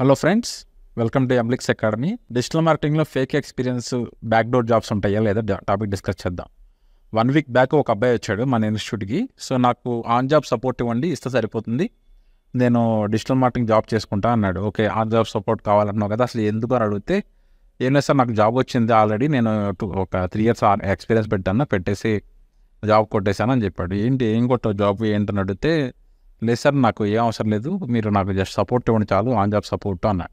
Hello friends, welcome to Emblix academy. Digital మార్కెటింగ్లో fake experience backdoor jobs ఉంటాయా లేదా topic discuss చేద్దాం. 1 week back ఒక అబ్బాయి వచ్చాడు మన ఇన్స్టిట్యూట్కి. సో నాకు ఆన్ జాబ్ సపోర్ట్ ఇవ్వండి, ఇస్తే సరిపోతుంది, నేను డిజిటల్ మార్కెటింగ్ జాబ్ చేసుకుంటా అన్నాడు. ఓకే, ఆన్ జాబ్ సపోర్ట్ కావాలన్నావు కదా, అసలు ఎందుకు అని అడిగితే, ఏం లేదు సార్, నాకు జాబ్ వచ్చింది ఆల్రెడీ, నేను ఒక 3 years ఎక్స్పీరియన్స్ పెట్టేసి జాబ్ కొట్టేశాను అని చెప్పాడు. ఏంటి ఏం కొట్టావు జాబ్ ఏంటని అడిగితే, లేదు సార్, నాకు ఏం అవసరం లేదు, మీరు నాకు జస్ట్ సపోర్ట్ ఇవ్వండి చాలు, ఆన్ జాబ్ సపోర్ట్ అన్నాడు.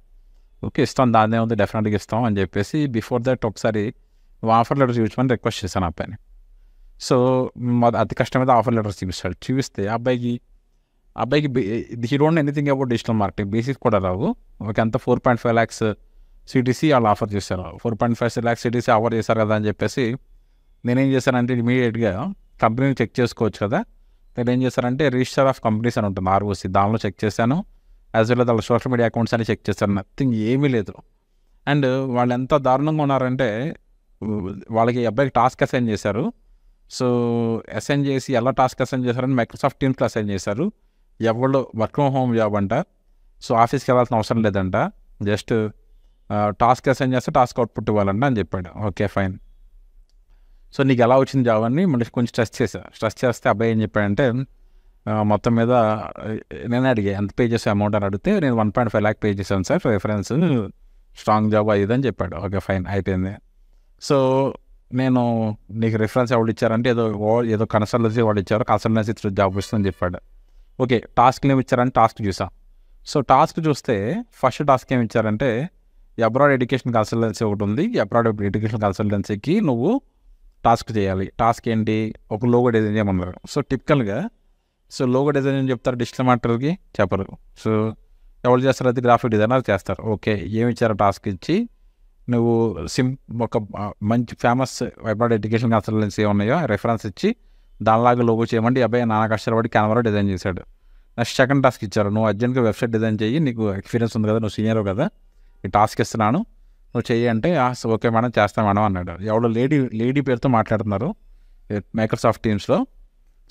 ఓకే, ఇస్తాం, దాన్నే ఉంది, డెఫినెట్గా ఇస్తాం అని చెప్పేసి బిఫోర్ దట్ ఒకసారి ఆఫర్ లెటర్స్ చూపించమని రిక్వెస్ట్ చేశాను అబ్బాయిని. సో అతి కష్టం మీద ఆఫర్ లెటర్స్ చూపిస్తే అబ్బాయికి he don't anything about digital marketing, basics కూడా రావు. ఒక ఎంత 4.5 lakhs సిటీసీ వాళ్ళు ఆఫర్ చేశారు. 4.5 lakhs సిటీసీ ఆఫర్ చేశారు కదా అని చెప్పేసి నేనేం చేశానంటే ఇమీడియట్గా కంపెనీని చెక్ చేసుకోవచ్చు కదా, నేను ఏం చేశానంటే రిజిస్టర్ ఆఫ్ కంపెనీస్ అని ఉంటుంది ROC, దానిలో చెక్ చేశాను. యాజ్ వెల్ వాళ్ళ సోషల్ మీడియా అకౌంట్స్ అని చెక్ చేశాను. నథింగ్, ఏమీ లేదు. అండ్ వాళ్ళు ఎంత దారుణంగా ఉన్నారంటే, వాళ్ళకి అబ్బాయికి టాస్క్ అసైన్ చేశారు. సో అసైన్ చేసి ఎలా టాస్క్ అసైన్ చేశారని మైక్రోసాఫ్ట్ టీమ్స్లో అసైన్ చేశారు. ఎవరు వర్క్ ఫ్రమ్ హోమ్ జాబ్ అంట. సో ఆఫీస్కి వెళ్ళాల్సిన అవసరం లేదంట, జస్ట్ టాస్క్ అసైన్ చేస్తే టాస్క్ అవుట్పుట్ ఇవ్వాలంట అని చెప్పాడు. Okay fine. సో నీకు ఎలా వచ్చింది జాబ్ అని మళ్ళీ కొంచెం స్ట్రెస్ చేస్తే అబ్బాయి ఏం చెప్పాడంటే, మొత్తం మీద నేను అడిగా ఎంత పే చేసే అమౌంట్ అని అడిగితే, నేను 1.5 lakh పే చేశాను సార్, రెఫరెన్స్ స్ట్రాంగ్ జాబ్ అది అని చెప్పాడు. ఓకే ఫైన్, అయిపోయింది. సో నేను నీకు రిఫరెన్స్ ఎవరు ఇచ్చారంటే ఏదో కన్సల్టెన్సీ వాళ్ళు ఇచ్చారు, కన్సల్టెన్సీ జాబ్ ఇస్తుందని చెప్పాడు. ఓకే, టాస్క్లు ఏమి ఇచ్చారంటే టాస్క్ చూసాం. సో టాస్క్ చూస్తే ఫస్ట్ టాస్క్ ఏమి ఇచ్చారంటే, అబ్రాడ్ ఎడ్యుకేషన్ కన్సల్టెన్సీ ఒకటి ఉంది, అబ్రాడ్ ఎడ్యుకేషన్ కన్సల్టెన్సీకి నువ్వు టాస్క్ చేయాలి. టాస్క్ ఏంటి, ఒక లోగో డిజైన్ చేయమన్నారు. సో టిపికల్గా లోగో డిజైన్ అని చెప్తారు డిజిటల్ మార్కెటర్కి, చెప్పరు. సో ఎవరు చేస్తారు, అది గ్రాఫిక్ డిజైనర్ చేస్తారు. ఓకే, ఏమి ఇచ్చారో టాస్క్ ఇచ్చి, నువ్వు ఒక మంచి ఫేమస్ అబ్రాడ్ ఎడ్యుకేషన్ కన్సల్టెన్సీ ఉన్నాయో రెఫరెన్స్ ఇచ్చి దానిలాగా లోగో చేయమంటే అబ్బాయి నానా కష్టపడి కెమెరా డిజైన్ చేశాడు. నెక్స్ట్ సెకండ్ టాస్క్ ఇచ్చారు, నువ్వు అర్జెంట్గా వెబ్సైట్ డిజైన్ చేయి, నీకు ఎక్స్పీరియన్స్ ఉంది కదా, నువ్వు సీనియర్ కదా, ఈ టాస్క్ ఇస్తున్నాను, నువ్వు చెయ్యి అంటే, ఓకే మేడం చేస్తాను మేడం అన్నాడు. ఎవడో లేడీ పేరుతో మాట్లాడుతున్నారు మైక్రోసాఫ్ట్ టీమ్స్లో.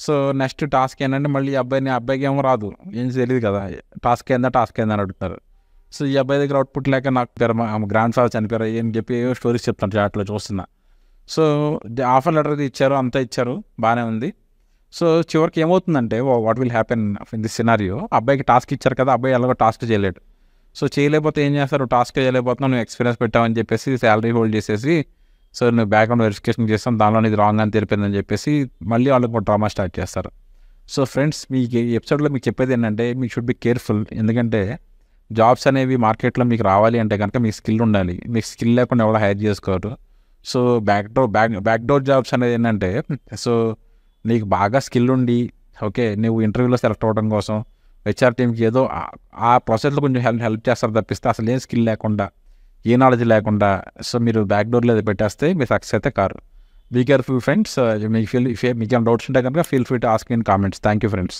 సో నెక్స్ట్ టాస్క్ ఏంటంటే, మళ్ళీ అబ్బాయికి ఏమో రాదు, ఏం తెలియదు కదా, టాస్క్ ఏందని అడుగుతున్నారు. సో ఈ అబ్బాయి దగ్గర అవుట్పుట్ లేక నాకు గ్రాండ్ ఫాదర్ చనిపోయారు అని చెప్పి ఏవో స్టోరీస్ చెప్తాను చాట్లో చూస్తున్నా. సో ఆఫర్ లెటర్ ఇచ్చారు, అంతా ఇచ్చారు, బాగానే ఉంది. సో చివరికి ఏమవుతుందంటే, what will happen in this scenario, అబ్బాయికి టాస్క్ ఇచ్చారు కదా, అబ్బాయి ఎలాగో టాస్క్ చేయలేడు. సో చేయలేకపోతే ఏం చేస్తారు, టాస్క్ చేయలేకపోతున్నావు, నువ్వు ఎక్స్పీరియన్స్ పెట్టావని చెప్పేసి శాలరీ హోల్డ్ చేసేసి, సో నువ్వు బ్యాక్గ్రౌండ్ వెరిఫికేషన్ చేస్తాం, దానిలో ఇది రాంగ్ అని తెలిపిందని చెప్పేసి మళ్ళీ వాళ్ళకి డ్రామా స్టార్ట్ చేస్తారు. సో ఫ్రెండ్స్, మీకు ఈ ఎపిసోడ్లో మీకు చెప్పేది ఏంటంటే, మీకు షుడ్ బి కేర్ఫుల్. ఎందుకంటే జాబ్స్ అనేవి మార్కెట్లో మీకు రావాలి అంటే కనుక మీకు స్కిల్ ఉండాలి. మీకు స్కిల్ లేకుండా ఎవరో హైర్ చేసుకోరు. సో బ్యాక్డోర్ జాబ్స్ అనేది ఏంటంటే, సో నీకు బాగా స్కిల్ ఉండి, ఓకే, నువ్వు ఇంటర్వ్యూలో సెలెక్ట్ అవ్వడం కోసం HR టీమ్కి ఏదో ఆ ప్రాసెస్లో కొంచెం హెల్ప్ చేస్తారు తప్పిస్తే, అసలు ఏం స్కిల్ లేకుండా, ఏ నాలెడ్జ్ లేకుండా, సో మీరు బ్యాక్డోర్లో పెట్టేస్తే మీరు సక్సెస్ అయితే కారు. Be careful friends. మీకు ఏమైనా డౌట్స్ ఉంటే కనుక feel free to ask in comments. Thank you friends.